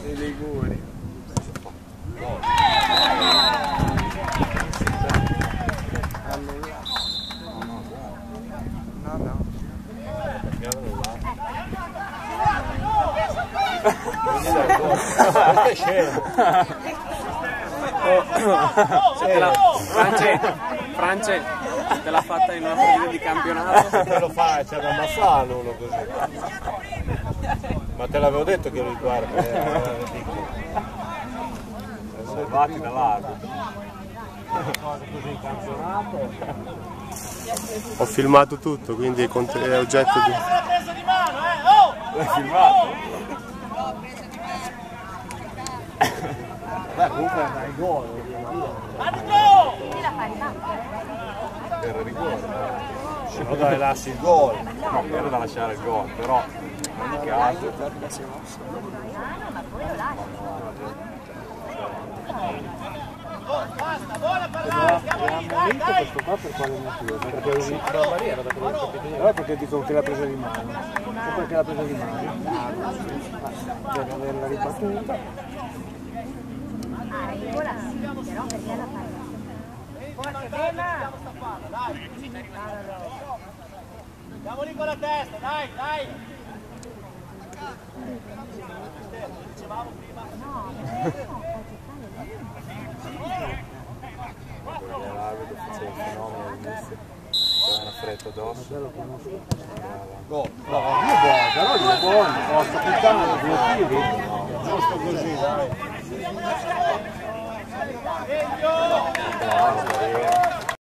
I Liguri. Questo è scemo. France, te l'ha fatta in una partita di campionato. Te lo fai, c'è da ammassarlo uno così. Ma te l'avevo detto che lui guarda, salvati dall'arbitro. Cose così in campionato. Ho filmato tutto, quindi è oggetto di... L'hai filmato? Beh, comunque dai gol. Per rigore. Se no dai lasci il gol. No, era da lasciare il gol, però in ogni caso. Basta, buona parlare, siamo lì, dai, dai! Questo qua per quale motivo? Perché è uscito dalla barriera, da quello che ho capito. Allora perché dicono che l'ha presa di mano? O perché l'ha presa di mano? Deve averla ribattuta. Ah, regola sì, però perché la fai? Forza, dai, dai! Andiamo lì con la testa, dai, dai! Dicevamo prima. No, perché no? L'arbitro faceva il fenomeno all'inizio, c'era una fretta addosso. Gol. No, io buono, però io buono, posso puttana, due tiri. Giusto così, dai.